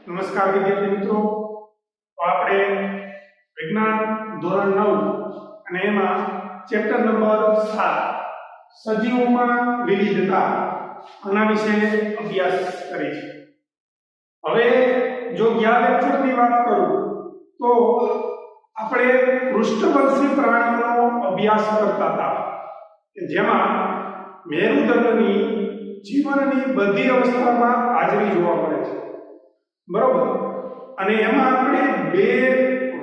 નમસ્કાર વિદ્યાર્થી મિત્રો, આપણે વિજ્ઞાન ધોરણ 9 અને એમાં ચેપ્ટર નંબર 7 સજીવોમાં વિવિધતા આના વિશે અભ્યાસ કરીશું. હવે જો ગયા લેક્ચરની વાત કરું તો આપણે પૃષ્ઠવંશી પ્રાણીઓનો અભ્યાસ કરતા હતા કે જેમાં મેરુદંડની જીવનની બધી અવસ્થામાં હાજરી જોવા મળે છે. બરોબર. અને એમાં આપણે બે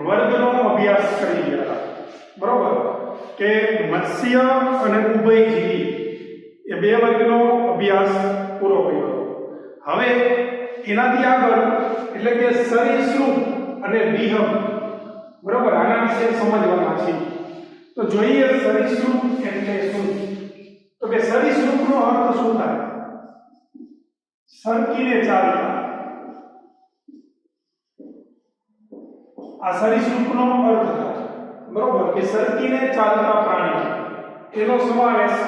વર્ગનો અભ્યાસ કરી ગયા હતા. બરોબર કે મત્સ્ય અને ઉભયજીવી એ બે વર્ગનો અભ્યાસ પૂરો કર્યો. હવે એનાથી આગળ એટલે કે સરીસૃપ અને વિહંગ, બરોબર, આના વિશે સમજવાના છે. તો જોઈએ સરીસૃપ એટલે શું. તો કે સરીસૃપનો અર્થ શું થાય? સરકીને ચાલતા. આ સરીસૃપનો અર્થ થાય, બરોબર, કે સરકીને ચાલતા પ્રાણી. એનો સમાવેશ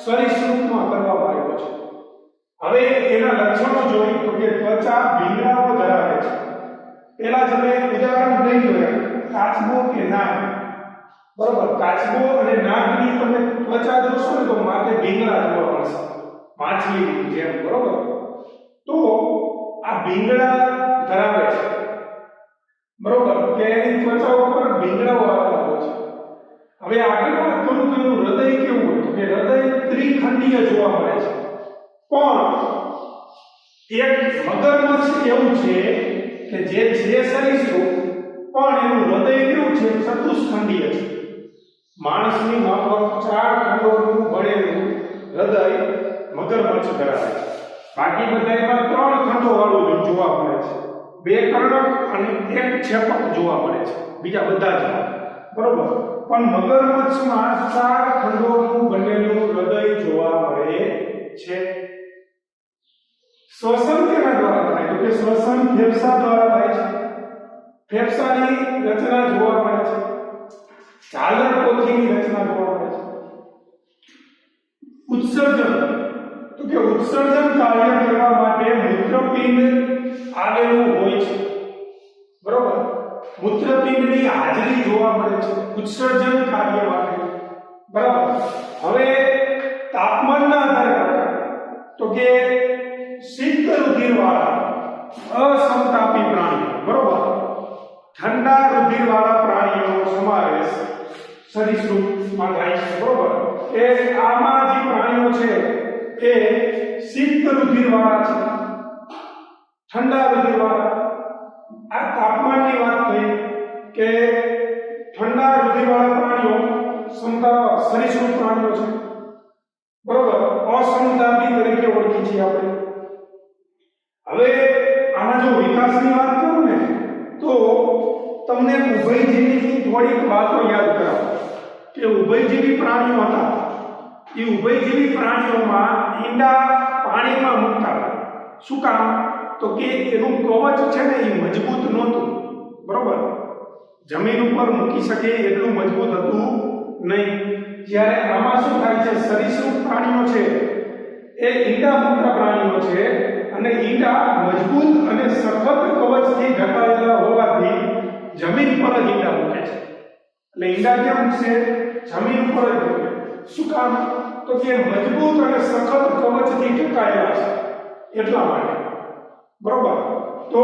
સરીસૃપમાં કરવામાં આવ્યો છે. હવે એના લક્ષણો જોઈ તો કે ત્વચા ભીંગડાઓ ધરાવે છે. પહેલા તમે ઉદાહરણ લઈ જોયા કાચબો કે નાગ. બરોબર, કાચબો અને નાગની તમે ત્વચા જોશો ને તો માથે ભીંગડા જોવા મળશે, માછલીની જેમ. બરોબર, તો આ ભીંગડા ધરાવે છે. બરોબર, કે એની ત્વચા ઉપર ભીંગડાઓ આવેલા હોય છે. હવે આગળ વાત કરું તો એનું હૃદય કેવું હોય તો કે હૃદય ત્રિખંડીય જોવા મળે છે. પણ એક મગરમચ્છ એવું છે કે જે સરીસૃપ પણ એનું હૃદય કેવું છે? ચતુષ્ખંડીય છે. માણસની માફક 4 ખંડોનું બનેલું હૃદય મગરમચ્છ ધરાવે છે. બાકી બધામાં 3 ખંડો વાળું જોવા મળે છે. 2 કર્ણક અને 1 છેપક જોવા મળે છે, બીજા બધા જ. બરોબર, પણ મગરમચ્છમાં 4 ખંડોનું બનેલું હૃદય જોવા મળે છે. શ્વસન કેના દ્વારા થાય તો કે શ્વસન ફેફસા દ્વારા થાય છે. ફેફસાની રચના જોવા મળે છે. ઝાલર કોથળીની રચના જોવા મળે છે. ઉત્સર્જન તો કે ઉત્સર્જન કાર્ય કરવા માટે મૂત્રપિંડ આવેલું હોય છે. બરોબર, મૂત્રપિંડની હાજરી જોવા મળે છે ઉત્સર્જન કાર્ય માટે. બરાબર. હવે તાપમાનના આધારે તો કે શીત રુધિરવાળા અસમતાપી પ્રાણીઓ, બરોબર, ઠંડા રુધિરવાળા પ્રાણીઓનો સમાવેશ સરીસૃપમાં થાય છે. બરોબર, કે આમાં જે પ્રાણીઓ છે એ શીત રુધિરવાળા છે, ઠંડા રુધિરવાળા. આ તાપમાનની વાત થઈ કે ઠંડા રુધિરવાળા પ્રાણીઓ સરીસૃપ પ્રાણીઓ છે. બરોબર, અસમતાપી તરીકે ઓળખી છીએ આપણે. હવે આના જો વિકાસની વાત કરું ને તો તમને ઉભયજીવીની થોડીક વાતો યાદ કરાવો કે ઉભયજીવી પ્રાણીઓ હતા એ ઉભયજીવી પ્રાણીઓમાં ઈંડા પાણીમાં મૂકતા હતા. શું કામ? તો કે એનું કવચ છે ને એ મજબૂત નહોતું. બરોબર, જમીન ઉપર મૂકી શકે એટલું મજબૂત હતું નહીં. જ્યારે આમાં શું થાય છે? સરીસૃપ પ્રાણીઓ છે એ ઈંડા મૂકતા પ્રાણીઓ છે અને ઈંડા મજબૂત અને સખત કવચથી ઢંકાયેલા હોવાથી જમીન પર જ ઈંડા મૂકે છે. એટલે ઈંડા ક્યાં મૂકશે? જમીન પર જ મૂકે. શું કામ? તો કે મજબૂત અને સખત કવચથી ઢંકાયેલા છે એટલા માટે. બરોબર, તો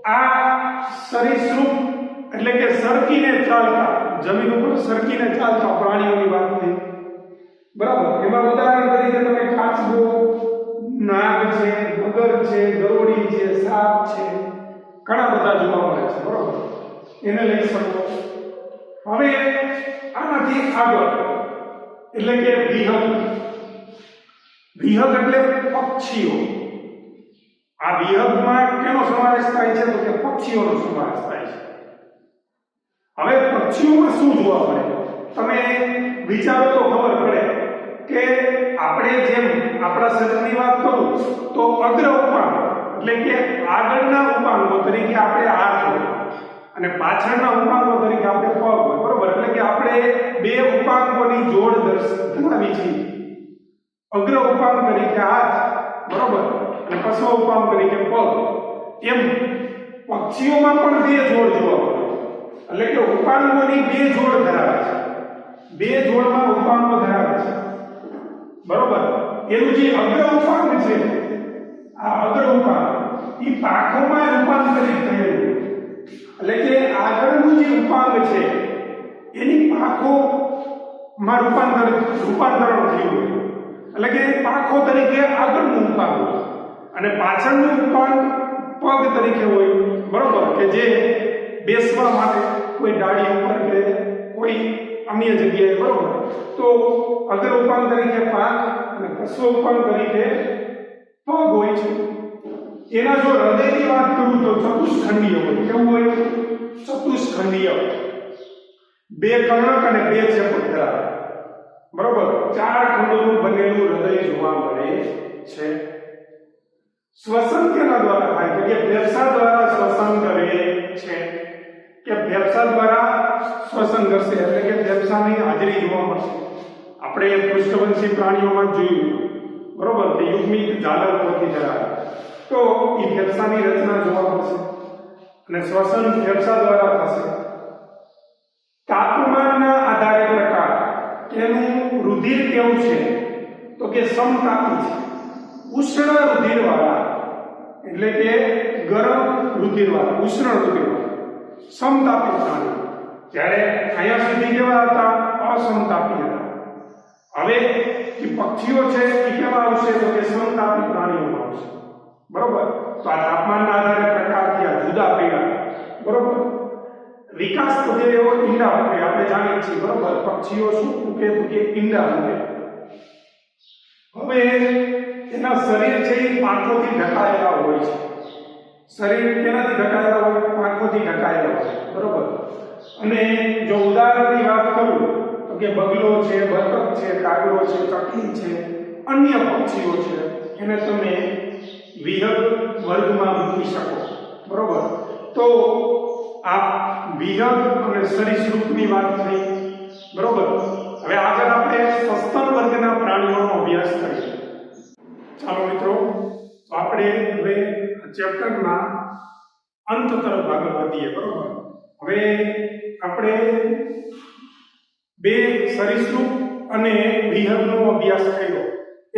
આ સરીસૃપ એટલે કે સરકીને ચાલતા, જમીન ઉપર સરકીને ચાલતા પ્રાણીઓની વાત થઈ. બરાબર, એમાં ઉદાહરણ તરીકે તમે કાચબો, નાગ છે, મગર છે, ગરોળી છે, સાપ છે, ઘણા બધા જોવા મળે છે. બરોબર, એને લઈ શકો. હવે આનાથી આગળ એટલે કે વિહંગ. વિહંગ એટલે પક્ષીઓ. આ વિહંગમાં કેનો સમાવેશ થાય છે? તો કે પક્ષીઓનો સમાવેશ થાય છે. હવે પક્ષીઓમાં શું જોવા મળે? તમે વિચારો તો ખબર પડે કે આપણે જેમ આપણા શરીરની વાત કરું તો અગ્ર ઉપાંગ એટલે કે આગળના ઉપાંગો તરીકે આપણે હાથ હોય અને પાછળના ઉપાંગો તરીકે આપણે પગ હોય. બરોબર, એટલે કે આપણે બે ઉપાંગોની જોડ ધરાવી છે. અગ્ર ઉપાંગ તરીકે હાથ, બરોબર, અને પશ્વ ઉપાંગ તરીકે પગ. એમ પક્ષીઓમાં પણ બે જોડ જોવા મળે, એટલે કે ઉપાંગોની બે જોડ ધરાવે છે, બે જોડમાં ઉપાંગો ધરાવે છે, બરોબર. એનું જે અગ્ર ઉપાંગ છે, આ અગ્ર ઉપાંગ એ પાંખોમાં રૂપાંતરિત થયેલું, એટલે કે આગળનું જે ઉપાંગ છે એની પાંખોમાં રૂપાંતરણ થયું હોય, એટલે કે પાંખો તરીકે આગળનું ઉપાંગ હોય અને પાછળનું ઉપાંગ પગ તરીકે હોય, બરોબર, કે જે બેસવા માટે કોઈ ડાળી ઉપર કે કોઈ અન્ય જગ્યાએ, બરોબર. તો અગ્ર ઉપાંગ તરીકે પાંખ અને પશ્વ ઉપાંગ તરીકે પગ હોય છે. એના જો હૃદયની વાત કરું તો ચતુષ્ખંડીય હોય. કેવું હોય? ચતુષ્ખંડીય, બે કર્ણક અને બે ચેપક ધરાવે, બરોબર. ચાર ખંડોનું બનેલું હૃદય જોવા મળે છે. શ્વસન કેના દ્વારા થાય કે ફેફસા દ્વારા શ્વસન કરે છે, કે ફેફસા દ્વારા શ્વસન કરશે, એટલે કે ફેફસાની હાજરી જોવા મળશે. આપણે પૃષ્ઠવંશી પ્રાણીઓમાં જોયું, બરોબર, કે યુગ્મિક ઝાલર પોથી ધરાવે, તો એ ફેફસાની રચના જોવા મળશે અને શ્વસન ફેફસા દ્વારા થશે. તાપમાનના આધારે પ્રકાર, તેનું રુધિર કેવું છે તો કે સમતાપી છે, ઉષ્ણ રુધિરવાળા, એટલે કે ગરમ રુધિરવાળા, ઉષ્ણ રુધિરવાળા, સમતાપી પ્રાણી. જ્યારે અહીંયા સુધી કેવા હતા? અસમતાપી હતા. હવે જે પક્ષીઓ છે એ કેવા આવશે તો કે સમતાપી પ્રાણીઓમાં આવશે, બરોબર. તો આ તાપમાનના આધારે પ્રકાર થયા જુદા પડ્યા, બરોબર. વિકાસ વધે એવો ઈંડા મૂકે, આપણે જાણીએ છીએ, બરોબર. પક્ષીઓ શું મૂકે તો કે ઈંડા મૂકે. હવે એના શરીર છે એ પાંખોથી ઢંકાયેલા હોય છે. શરીર કેનાથી ઢંકાયેલા હોય? પાંખોથી ઢંકાયેલા હોય, બરોબર. અને જો ઉદાહરણની વાત કરું તો કે બગલો છે, બતક છે, કાગડો છે, ચકલી છે, અન્ય પક્ષીઓ છે, એને તમે વિહગ વર્ગમાં મૂકી શકો, બરોબર. તો આ વિહગ અને સરીસૃપની વાત થઈ, બરોબર. હવે આગળ આપણે સસ્તન વર્ગના પ્રાણીઓનો અભ્યાસ કરીએ. ચાલો મિત્રો, તો આપણે હવે ચેપ્ટરના અંત તરફ આગળ વધીએ, બરોબર. હવે આપણે બે સરીસૃપ અને વિહગનો અભ્યાસ કર્યો.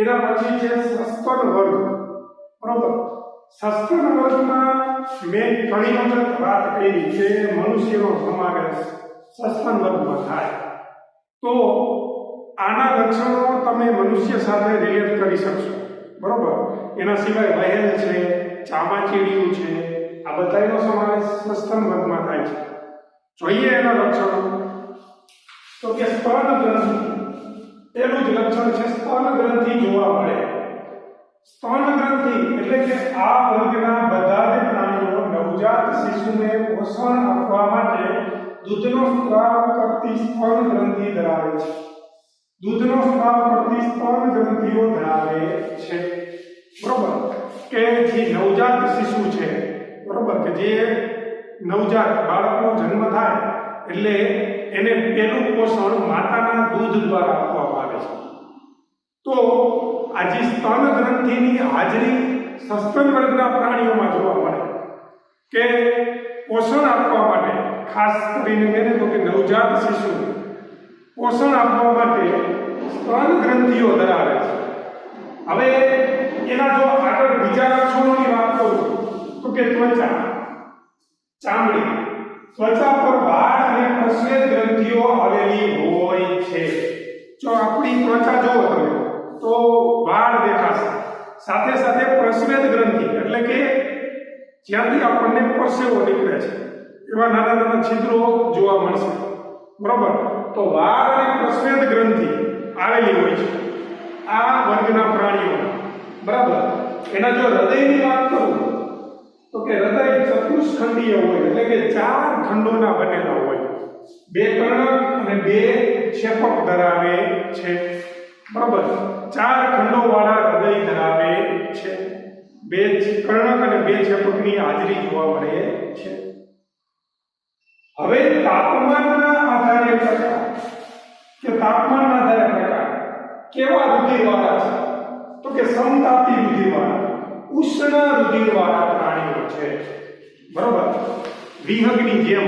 એના પછી છે સસ્તન વર્ગ, બરોબર. સસ્તન વર્ગમાં મેં ઘણી વખત વાત કરી કે મનુષ્યનો સમાવેશ સસ્તન વર્ગમાં થાય, તો આના લક્ષણો તમે મનુષ્ય સાથે રિલેટ કરી શકશો, બરોબર. એના સિવાય વહેલ છે, ચામાચીડિયું છે, આ બધાનો સમાવેશ સસ્તન વર્ગમાં થાય છે. જોઈએ એના લક્ષણો, તો કે સ્તન ગ્રંથિ, એનું જ લક્ષણ છે સ્તન ગ્રંથિ જોવા મળે. સ્તન ગ્રંથિ એટલે કે આ વર્ગના બધા જ પ્રાણીઓ નવજાત શિશુને પોષણ આપવા માટે દૂધનો સ્ત્રાવ કરતી સ્તન ગ્રંથિ ધરાવે છે. દૂધનો સ્ત્રાવ કરતી સ્તન ગ્રંથિઓ ધરાવે છે, બરોબર. કે જે નવજાત શિશુ છે, બરોબર, કે જે નવજાત બાળકનો જન્મ થાય એટલે એને પહેલું પોષણ માતાના દૂધ દ્વારા આપવામાં આવે છે. તો આ જે સ્તન ગ્રંથિની હાજરી સસ્તન વર્ગના પ્રાણીઓમાં જોવા મળે, કે પોષણ આપવા માટે, ખાસ કરીને કહે તો કે નવજાત શિશુ પોષણ આપવા માટે સ્તન ગ્રંથિઓ ધરાવે છે. હવે એના જો આગળ બીજા લક્ષણોની વાત કરું તો કે ત્વચા, ચામડી, ત્વચા પર વાળ અને પ્રસ્વેદ ગ્રંથિઓ આવેલી હોય છે. જો આપણી ત્વચા જોવો તમે તો વાળ દેખાશે, સાથે સાથે પ્રસ્વેદ ગ્રંથિ એટલે કે જ્યાંથી આપણને પરસેવો નીકળે છે એવા નાના નાના છિદ્રો જોવા મળશે, બરોબર. તો વાળ અને પ્રસ્વેદ ગ્રંથિ આવેલી હોય છે આ વર્ગના પ્રાણીઓ, બરાબર. એના જો હૃદયની વાત કરું તો કે હૃદય ચતુષ્ખંડીય હોય, એટલે કે ચાર ખંડોના બનેલા હોય, બે કર્ણક અને બે ચેપક ધરાવે છે, બરાબર. ચાર ખંડો વાળા હૃદય ધરાવે છે. બે કર્ણક અને બે ચેપકની હાજરી જોવા મળે છે. હવે તાપમાનના આધારે પ્રકાર, કે તાપમાનના આધારે પ્રકાર કેવા રુધિરવાળા છે તો કે સમતાપી રુધિરવાળા, ઉષ્ણ રુધિરવાળા પ્રાણીઓ છે. બરોબર, વિહંગની જેમ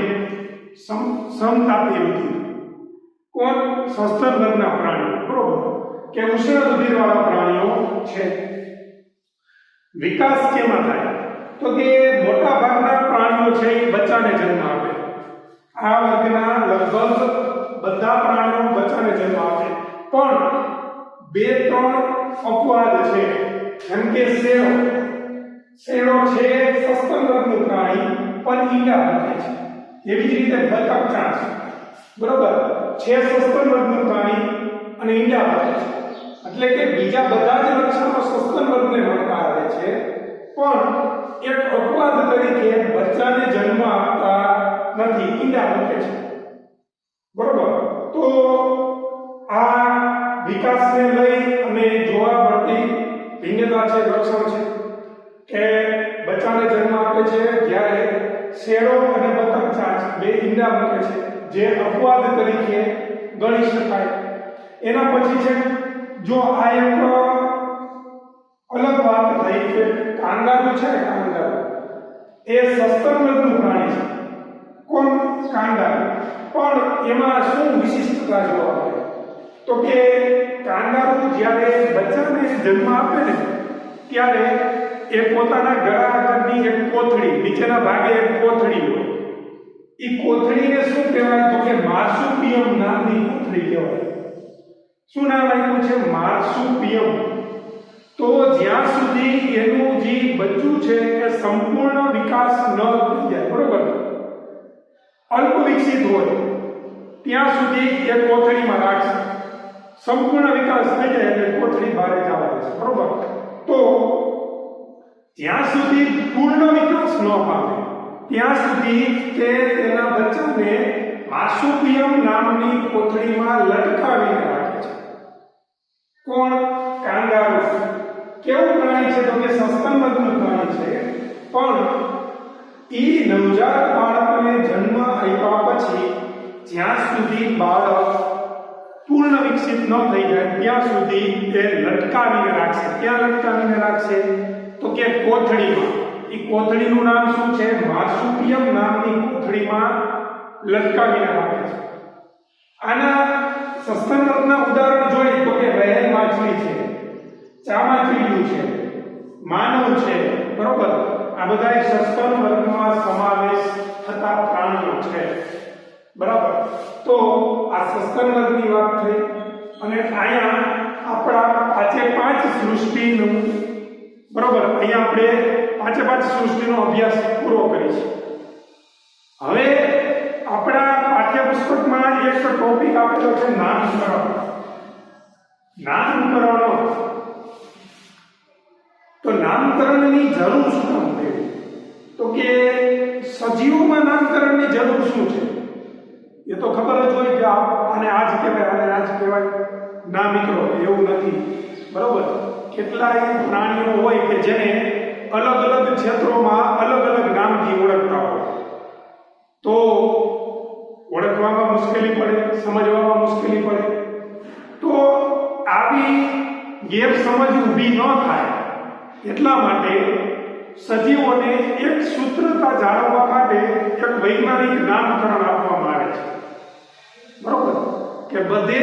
સમતાપી રુધિર. કોણ? સસ્તન વર્ગના પ્રાણીઓ, બરોબર, કે ઉષ્ણ રુધિરવાળા પ્રાણીઓ છે. વિકાસ કેમાં થાય? તો કે મોટા ભાગના પ્રાણીઓ છે એ બચ્ચાને જન્મ આપે. આ વર્ગના લગભગ બધા પ્રાણીઓ બચ્ચાને જન્મ આપે, પણ 2-3 અપવાદ છે. જેમ કે શેરો છે સસ્તન વર્ગનું પ્રાણી પણ ઈંડા મૂકે છે. એવી જ રીતે બતક ચાંચ, બરોબર, છે સસ્તન વર્ગનું પ્રાણી અને ઈંડા મૂકે છે. એટલે કે બીજા બધા જ લક્ષણો સસ્તન વર્ગને મળતા આવે છે, પણ એક અપવાદ તરીકે બચ્ચાને જન્મ આપતા નથી, ઈંડા મૂકે છે. બરોબર, તો આ વિકાસને લઈ અને જોવા મળતી ભિન્નતા છે, લક્ષણ છે કે બચ્ચાને જન્મ આપે છે જ્યારે શેરો અને બતક ચાંચ બે ઈંડા મૂકે છે, જે અપવાદ તરીકે ગણી શકાય. એના પછી છે, જો આ એક અલગ વાત થઈ કે કાંગારૂ છે ને, કાંગારૂ એ સસ્તન વર્ગનું પ્રાણી છે. કોણ? કાંગારૂ. પણ એમાં શું વિશિષ્ટતા જોવા મળે? તો કે કાંગારૂ જ્યારે બચ્ચાને જન્મ આપે ને ત્યારે એ પોતાના ગળા આગળની એક કોથળી, નીચેના ભાગે એક કોથળી હોય. એ કોથળીને શું કહેવાય? તો કે માર્સુપિયમ નામની કોથળી કહેવાય. શું નામ આપ્યું છે? માર્સુપિયમ. તો જ્યાં સુધી એનું જે બચ્ચું છે એ સંપૂર્ણ વિકાસ ન થઈ જાય, બરોબર, અલ્પ વિકસિત હોય ત્યાં સુધી એ કોથળીમાં રાખશે. સંપૂર્ણ વિકાસ થઈ જાય એટલે કોથળી બહાર જવા દેશે, બરોબર. તો જ્યાં સુધી પૂર્ણ વિકાસ ન પામે ત્યાં સુધી તે તેના બચ્ચાને માર્સુપિયમ નામની કોથળીમાં લટકાવીને રાખે છે. કોણ? કાંગારૂ. કેવું પ્રાણી છે? તો કે સસ્તન વર્ગનું પ્રાણી છે, પણ ઈ નવજાત બાળકને જન્મ આપ્યા પછી જ્યાં સુધી બાળક પૂર્ણ વિકસિત ન થઈ જાય ત્યાં સુધી તે લટકાવીને રાખશે. ક્યાં લટકાવીને રાખશે? તો કે કોથળીમાં. એ કોથળીનું નામ શું છે? માર્સુપિયમ નામની કોથળીમાં લટકાવીને રાખે છે. આના સસ્તન વર્ગના ઉદાહરણ જોઈએ તો કે વહેલ માછલી છે, ચામાચીડિયું છે, માનવ છે, બરોબર. આ બધા સસ્તન વર્ગમાં સમાવેશ થતા પ્રાણીઓ છે, બરાબર. તો આ સસ્તન વર્ગની વાત થઈ અને અહીંયા આપણા 5 સૃષ્ટિનું, બરોબર, અહીંયા આપણે 5 સૃષ્ટિનો અભ્યાસ પૂરો કરીશું. હવે આપણા પાઠ્યપુસ્તકમાં એક ટોપિક આપેલો છે નામકરણ. નામકરણો. તો નામકરણની જરૂર શું કામ પડી? તો કે સજીવોમાં નામકરણની જરૂર શું છે? એ તો ખબર જ હોય કે આને આજ કહેવાય, આને આજ કહેવાય. ના મિત્રો, એવું નથી, બરોબર. કેટલાય પ્રાણીઓ હોય કે જેને અલગ અલગ ક્ષેત્રોમાં અલગ અલગ નામથી ઓળખતા હોય, તો ઓળખવામાં મુશ્કેલી પડે, સમજવામાં મુશ્કેલી પડે. તો આવી ગેરસમજ ઊભી ન થાય એટલા માટે સજીવોને એક સૂત્રતા જાળવવા માટે એક વૈજ્ઞાનિક નામકરણ આપવામાં આવે છે, બરોબર, કે બધે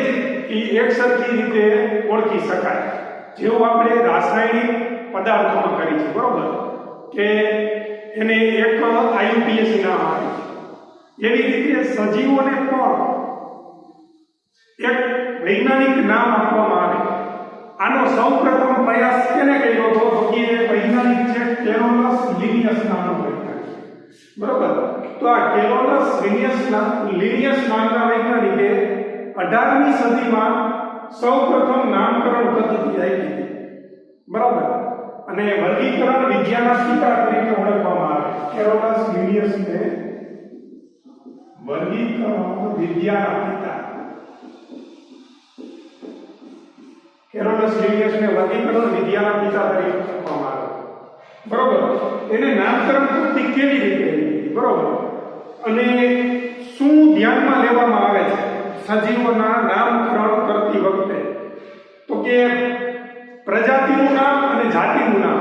જ એક સરખી રીતે ઓળખી શકાય. જેવું આપણે રાસાયણિક પદાર્થોમાં કરી છે, બરોબર, કે એને એક IUPAC નામ આપે છે. એવી રીતે સજીવોને પણ એક વૈજ્ઞાનિક નામ આપવામાં આવે. આનો સૌપ્રથમ પ્રયાસ કેને કર્યો હતો? તો કે વૈજ્ઞાનિક છે કેરોલસ લિનિયસ નામનો વૈજ્ઞાનિક, બરોબર. તો આ કેરોલસ લિનિયસ નામના વૈજ્ઞાનિકે 18મી સદીમાં સૌપ્રથમ નામકરણ પદ્ધતિ આપી હતી, બરાબર. અને વર્ગીકરણ વિદ્યાના પિતા તરીકે ઓળખવામાં આવે. કેરોલસ લિનિયસને વર્ગીકરણ વિદ્યાના પિતા, કેરોલસ લિનિયસને વર્ગીકરણ વિદ્યાના પિતા તરીકે ઓળખવામાં આવે, બરોબર. એને નામકરણ પદ્ધતિ કેવી રીતે આવી, બરોબર, અને શું ધ્યાનમાં લેવામાં આવે છે સજીવોના નામકરણ કરતી વખતે? તો કે પ્રજાતિનું નામ અને જાતિનું નામ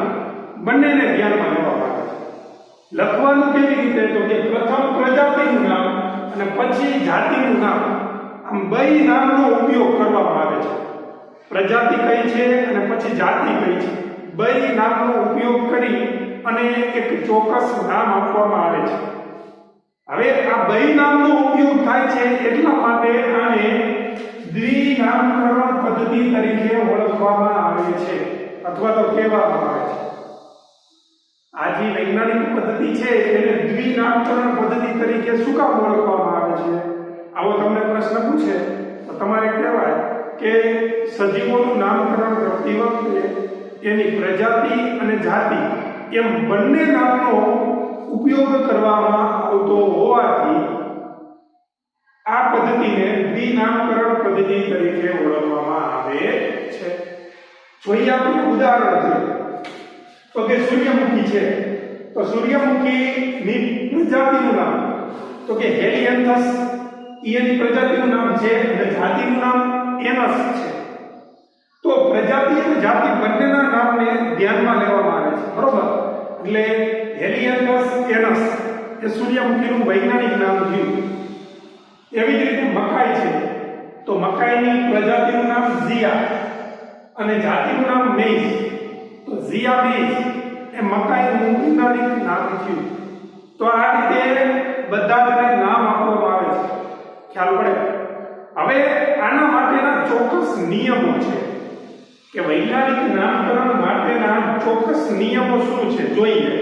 બંનેને ધ્યાનમાં લેવામાં આવે છે. લખવાનું કેવી રીતે? તો કે પ્રથમ પ્રજાતિનું નામ અને પછી જાતિનું નામ, આમ બે નામનો ઉપયોગ કરવામાં આવે છે. પ્રજાતિ કઈ છે અને પછી જાતિ કઈ છે, બે નામનો ઉપયોગ કરી અને એક ચોક્કસ નામ આપવામાં આવે છે. હવે આ બે નામનો ઉપયોગ થાય છે એટલા માટે આને દ્વિનામકરણ પદ્ધતિ તરીકે ઓળખવામાં આવે છે અથવા તો કહેવામાં આવે છે. આ જે વૈજ્ઞાનિક પદ્ધતિ છે એને દ્વિનામકરણ પદ્ધતિ તરીકે શું કામ ઓળખવામાં આવે છે? આવો તમને પ્રશ્ન પૂછે તો તમારે કહેવાય કે સજીવોનું નામકરણ કરતી વખતે એની પ્રજાતિ અને જાતિ એમ બંને નામનો ઉપયોગ કરવામાં આવતો હોવાથી આ પદ્ધતિને દ્વિનામકરણ પદ્ધતિ તરીકે ઓળખવામાં આવે છે. જોઈએ આપણે ઉદાહરણ જોઈએ તો કે સૂર્યમુખી છે, તો સૂર્યમુખીની પ્રજાતિનું નામ તો કે હેલિયન્થસ, એની પ્રજાતિનું નામ છે અને જાતિનું નામ એનસ છે. તો પ્રજાતિ અને જાતિ બંનેના નામને ધ્યાનમાં લેવામાં આવે છે, બરોબર? એટલે હેલિયન્થસ એનસ એ સૂર્યમુખીનું વૈજ્ઞાનિક નામ થયું. એવી જ રીતે મકાઈ છે, તો મકાઈની પ્રજાતિનું નામ ઝિયા અને જાતિનું નામ મેઇઝ, તો ઝિયા મેઇઝ એ મકાઈનું વૈજ્ઞાનિક નામ થયું. તો આ રીતે બધા જને નામ આપવામાં આવે છે, ખ્યાલ પડે? હવે આના માટેના ચોક્કસ નિયમો છે કે વૈજ્ઞાનિક નામકરણ માટેના ચોક્કસ નિયમો શું છે જોઈએ.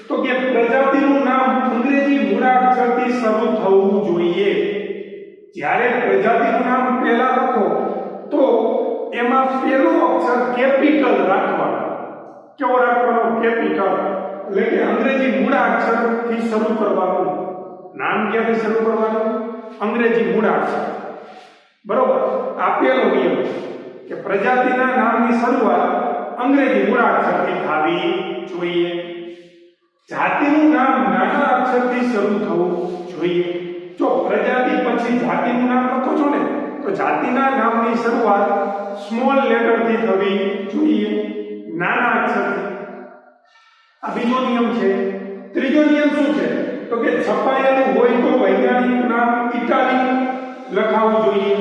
તો કે પ્રજાતિનું નામ અંગ્રેજી મૂળાક્ષરથી શરૂ થવું જોઈએ. જ્યારે પ્રજાતિનું નામ પહેલા લખો તો એમાં પહેલો અક્ષર કેપિટલ રાખવાનો. કેવો રાખવાનો? કેપિટલ. એટલે કે અંગ્રેજી મૂળાક્ષરથી શરૂ કરવાનું. નામ ક્યાંથી શરૂ કરવાનું? અંગ્રેજી મૂળાક્ષર, બરોબર? આ પહેલો નિયમ કે પ્રજાતિના નામની શરૂઆત અંગ્રેજી મૂળાક્ષરથી થવી જોઈએ. જાતિનું નામ નાના અક્ષરથી શરૂ થવું જોઈએ. જો પ્રજાતિ પછી જાતિનું નામ લખો છો ને તો જાતિના નામની શરૂઆત સ્મોલ લેટરથી થવી જોઈએ, નાના અક્ષરથી. આ બીજો નિયમ છે. ત્રીજો નિયમ શું છે? તો કે છપાયેલું હોય તો વૈજ્ઞાનિક નામ ઇટાલિક લખાવવું જોઈએ.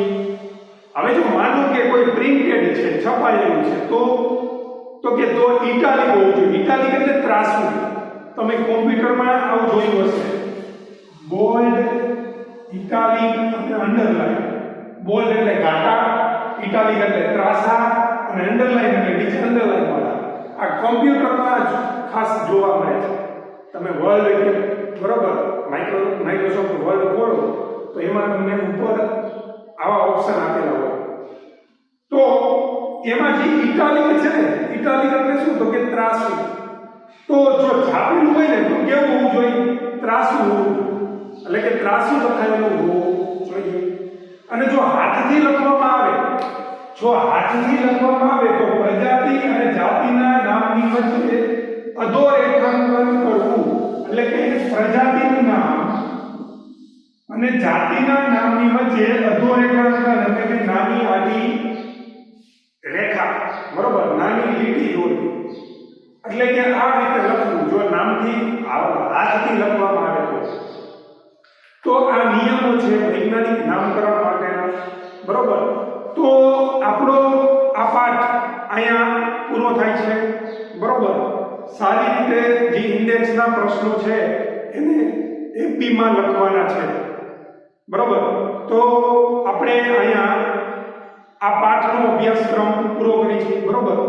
હવે જો માનો કે કોઈ પ્રિન્ટેડ છે, છપાયેલું છે, તો ઇટાલિક હોવું જોઈએ. ઇટાલિક એટલે ત્રાસવું. તમે કોમ્પ્યુટરમાં આવું જોયું હશે, બોલ્ડ, ઇટાલિક અને અંડરલાઇન. બોલ્ડ એટલે ઘાટા, ઇટાલિક એટલે ત્રાસા અને અંડરલાઇન એટલે નીચે અંડરલાઇન વાળા. આ કોમ્પ્યુટરમાં જ ખાસ જોવા મળે છે. તમે વર્ડ, બરોબર, માઇક્રોસોફ્ટ વર્ડ ખોલો તો એમાં તમને ઉપર આવા ઓપ્શન આપેલા હોય. તો એમાં જે ઇટાલિક છે ને, ઇટાલિક એટલે શું? તો કે ત્રાસવું. તો જો છાપેલું હોય ને તો કેવું હોવું જોઈએ? ત્રાસવું હોવું, એટલે કે ત્રાસવું લખાયેલું હોવું જોઈએ. અને જો હાથથી લખવામાં આવે તો પ્રજાતિ અને જાતિના નામની વચ્ચે અધોરેખાંકન કરવું. એટલે કે પ્રજાતિનું નામ અને જાતિના નામની વચ્ચે અધોરેખાંકન એટલે કે નાની આડી રેખા, બરોબર, નાની લીટી દોરવી. એટલે કે આ રીતે લખવું. જો નામથી હાથથી લખવામાં આવે તો આ નિયમો છે વૈજ્ઞાનિક નામકરણ માટેના, બરોબર? તો આપણો આ પાઠ અહીંયા પૂરો થાય છે, બરોબર? સારી રીતે જે ઇન્ડેક્સના પ્રશ્નો છે એને એપીમાં લખવાના છે, બરોબર? તો આપણે અહીંયા આ પાઠનો અભ્યાસક્રમ પૂરો કરીશું, બરોબર?